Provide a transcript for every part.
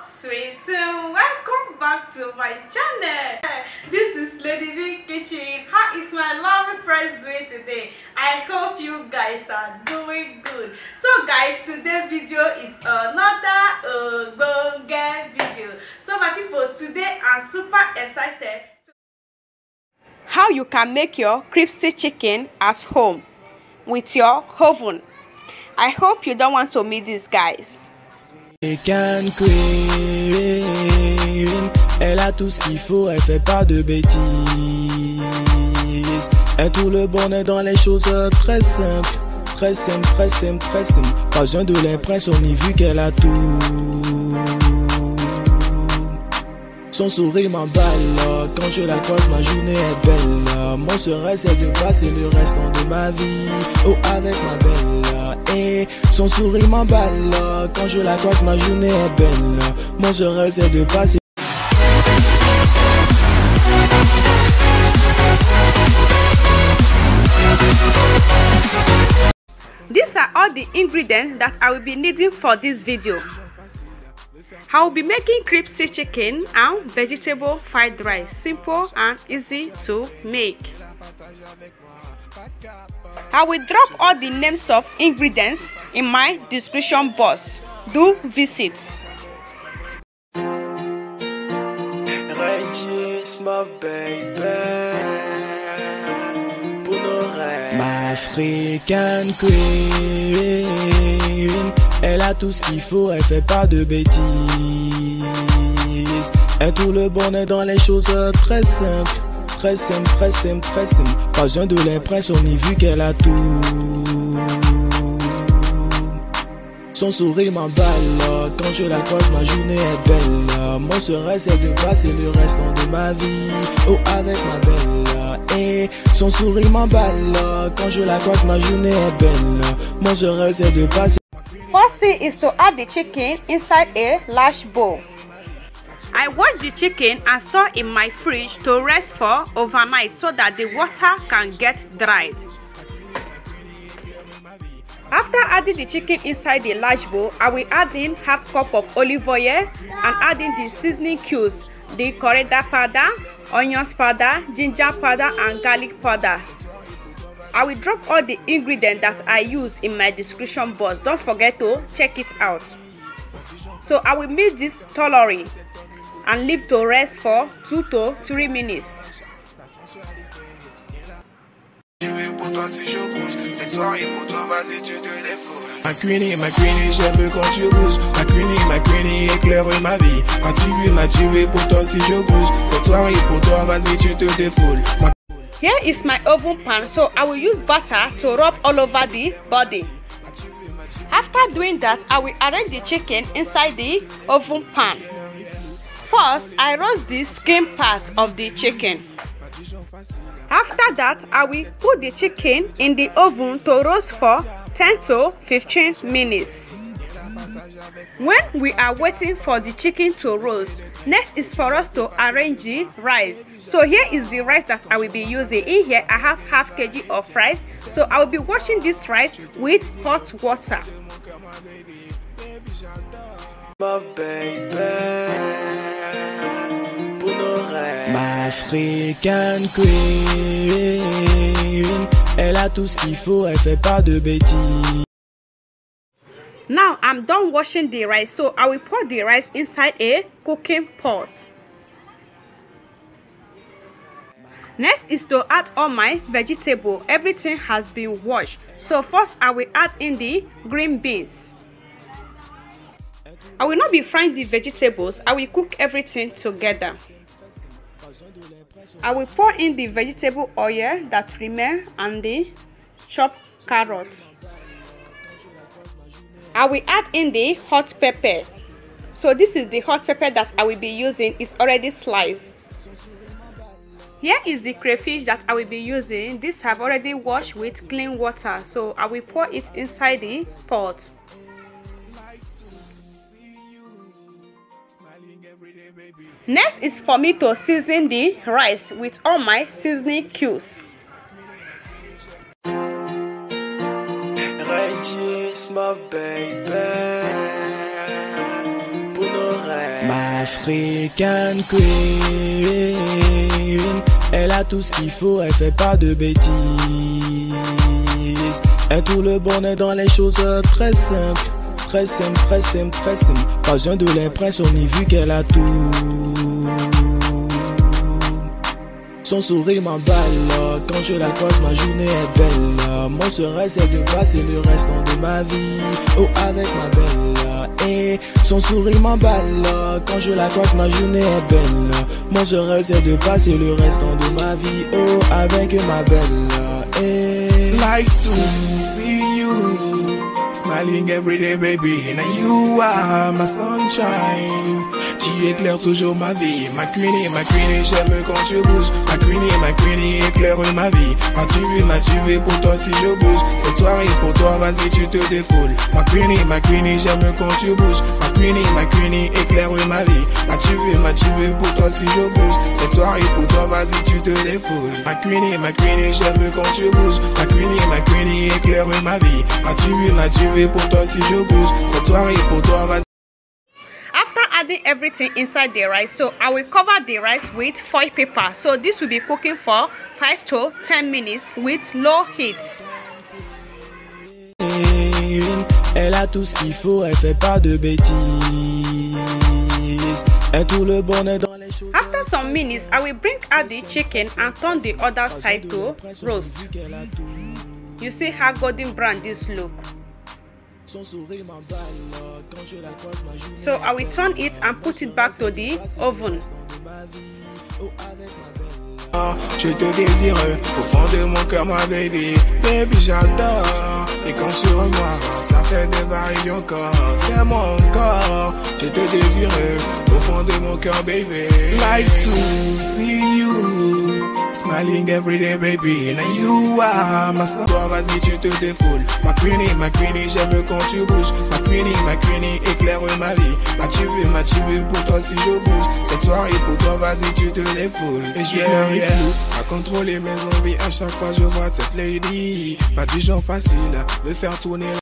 Sweet, welcome back to my channel. This is Lady V Kitchen. How is my lovely friends doing today? I hope you guys are doing good. So guys, today's video is another bonga video. So my people, today I'm super excited how you can make your crispy chicken at home with your oven. I hope you don't want to meet these guys. African Queen, elle a tout ce qu'il faut, elle fait pas de bêtises. Elle tout le bonheur dans les choses très simples, très simples, très simples, très simples. Pas besoin de l'impressionner vu qu'elle a tout. Son sourire m'emballe, quand je la croise ma journée est belle. Mon serait c'est de passer le restant de ma vie, oh avec ma belle. Et son sourire m'emballe, quand je la croise ma journée est belle. Mon serait c'est de passer. These are all the ingredients that I will be needing for this video. I will be making crispy chicken and vegetable fried rice, simple and easy to make. I will drop all the names of ingredients in my description box. Do visit. Ma African Queen, elle a tout ce qu'il faut, elle fait pas de bêtises. Elle tout le bonheur dans les choses très simples, très simples, très simples, très simples. Pas besoin de l'impressionner vu qu'elle a tout. Son sourire m'emballe, quand je la croise ma journée est belle. Mon serait c'est de passer le restant de ma vie, oh avec ma belle. Et son sourire m'emballe, quand je la croise ma journée est belle. Mon serait c'est de passer. First thing is to add the chicken inside a large bowl. I wash the chicken and store in my fridge to rest for overnight so that the water can get dried. After adding the chicken inside the large bowl, I will add in half cup of olive oil and add in the seasoning cubes, the coriander powder, onions powder, ginger powder and garlic powder. I will drop all the ingredients that I use in my description box. Don't forget to check it out. So I will mix this thoroughly and leave to rest for 2 to 3 minutes. Ma queenie, j'aime quand tu bouges. Ma queenie, éclaire ma vie. Quand tu veux m'as tué, pourtant si je bouge. Cette soirée pour toi, vas-y, tu te défoules. Here is my oven pan, so I will use butter to rub all over the body. After doing that, I will arrange the chicken inside the oven pan. First, I roast the skin part of the chicken. After that, I will put the chicken in the oven to roast for 10 to 15 minutes. When we are waiting for the chicken to roast, next is for us to arrange the rice. So here is the rice that I will be using. In here I have half kg of rice, so I will be washing this rice with hot water. Ma African Queen, elle a tout ce qu'il faut, elle fait pas de bêtises. Now I'm done washing the rice, so I will pour the rice inside a cooking pot. Next is to add all my vegetable. Everything has been washed. So first I will add in the green beans. I will not be frying the vegetables. I will cook everything together. I will pour in the vegetable oil that remains and the chopped carrots. I will add in the hot pepper. So this is the hot pepper that I will be using. It's already sliced. Here is the crayfish that I will be using. This have already washed with clean water. So I will pour it inside the pot. Next is for me to season the rice with all my seasoning cubes. My baby, African queen. Elle a tout ce qu'il faut, elle fait pas de bêtises. Elle trouve le bonheur dans les choses très simples. Très simple, très simple, très simple. Pas besoin de l'impression ni vu qu'elle a tout. Son sourire m'emballe, quand je la croise ma journée est belle. Mon serait c'est de passer le restant de ma vie, oh avec ma belle. Et son sourire m'emballe, quand je la croise ma journée est belle. Mon serait c'est de passer le restant de ma vie, oh avec ma belle. Et like to see you smiling every day, baby. Now you are my sunshine. Tu éclaires toujours ma vie. Ma queenie, j'aime quand tu bouges. Ma queenie, éclaire ma vie. M'as-tu vu, pour toi si je bouge. Cette soirée pour toi, vas-y, tu te défoules. Ma queenie, j'aime quand tu bouges. Ma queenie, éclaire ma vie. M'as-tu vu, pour toi si je bouge. Cette soirée pour toi, vas-y, tu te défoules. Ma queenie, j'aime quand tu bouges. Ma queenie, éclaire ma vie. M'as-tu vu, pour toi si je bouge. Cette soirée pour toi, vas-y. After adding everything inside the rice, so I will cover the rice with foil paper. So this will be cooking for 5 to 10 minutes with low heat. Elle a tout ce qu'il faut, elle fait pas de bêtises. Elle trouve le bonheur dans les choses. After some minutes, I will bring out the chicken and turn the other side to roast. You see how golden brown this look. So I will turn it and put it back to the oven. Je te désire au fond de mon cœur, ma baby. Baby, j'adore. Et quand sur moi, ça fait des vagues encore. C'est mon corps. Je te désire au fond de mon cœur, baby. Like to see you smiling every day, baby. Now you are my son. Toi, vas-y, tu te défoules. Ma queenie, j'aime quand tu bouges. Ma queenie, éclaire ma vie. M'as-tu vu, pour toi si je bouge. Cette soirée pour toi, vas-y, tu te défoules. Et je n'arrive plus à contrôler mes envies. À chaque fois, je vois cette lady. Pas du genre facile, me faire tourner.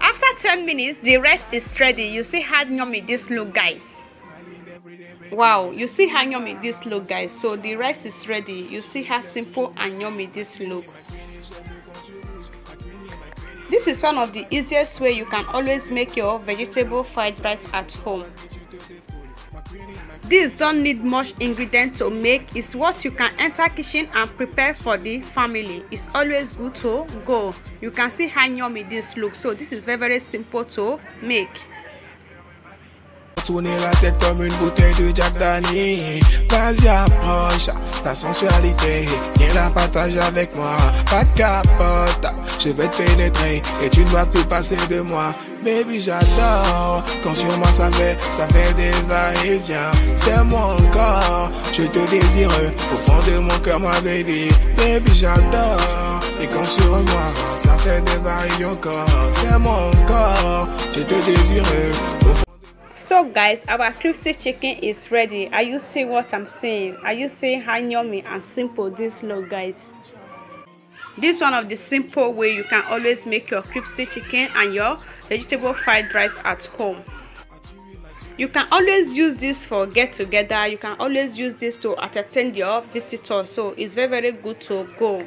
After 10 minutes, the rice is ready. You see how yummy this look, guys. Wow, you see how yummy this look, guys. So the rice is ready. You see how simple and yummy this look. This is one of the easiest way you can always make your vegetable fried rice at home. This don't need much ingredient to make. It's what you can enter kitchen and prepare for the family. It's always good to go. You can see how yummy this looks. So this is very simple to make. Tourner la tête comme une bouteille de Jack Daniel. Vas-y, approche ta sensualité. Viens la partager avec moi. Pas de capote, je vais te pénétrer et tu ne vas plus passer de moi. Baby, j'adore. Quand sur moi ça fait des va-et-vient. C'est mon corps, je te désire au fond de mon cœur, ma baby. Baby, j'adore. Et quand sur moi ça fait des va-et encore. C'est mon corps, je te désire au fond. So guys, our crispy chicken is ready. Are you seeing what I'm saying? Are you seeing how yummy and simple this look, guys? This is one of the simple way you can always make your crispy chicken and your vegetable fried rice at home. You can always use this for get together. You can always use this to entertain your visitors. So it's very good to go.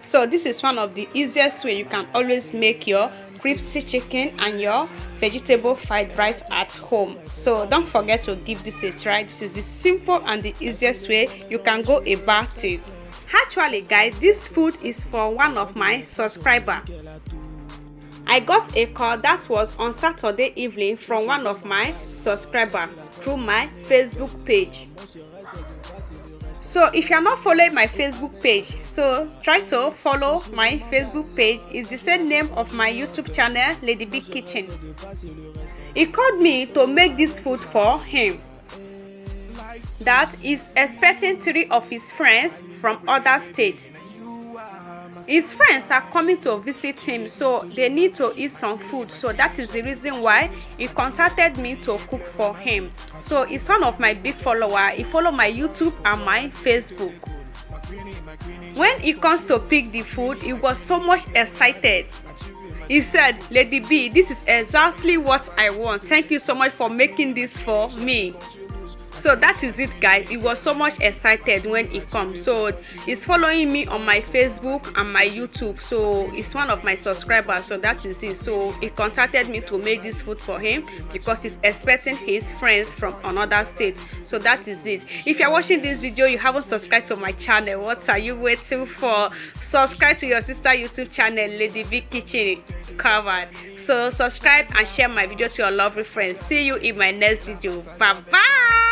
So this is one of the easiest way you can always make your crispy chicken and your vegetable fried rice at home. So don't forget to give this a try. This is the simple and the easiest way you can go about it. Actually guys, this food is for one of my subscribers. I got a call that was on Saturday evening from one of my subscribers through my Facebook page. So if you are not following my Facebook page, so try to follow my Facebook page. It's the same name of my YouTube channel, Lady Big Kitchen. He called me to make this food for him. That is expecting 3 of his friends from other states. His friends are coming to visit him, so they need to eat some food. So that is the reason why he contacted me to cook for him. So he's one of my big followers. He follows my YouTube and my Facebook. When he comes to pick the food, he was so much excited. He said, Lady B, this is exactly what I want. Thank you so much for making this for me. So that is it, guys. He was so much excited when he comes. So he's following me on my Facebook and my YouTube. So he's one of my subscribers. So that is it. So he contacted me to make this food for him because he's expecting his friends from another state. So that is it. If you're watching this video, you haven't subscribed to my channel, what are you waiting for? Subscribe to your sister YouTube channel, Lady B Kitchen Covered. So subscribe and share my video to your lovely friends. See you in my next video. Bye bye.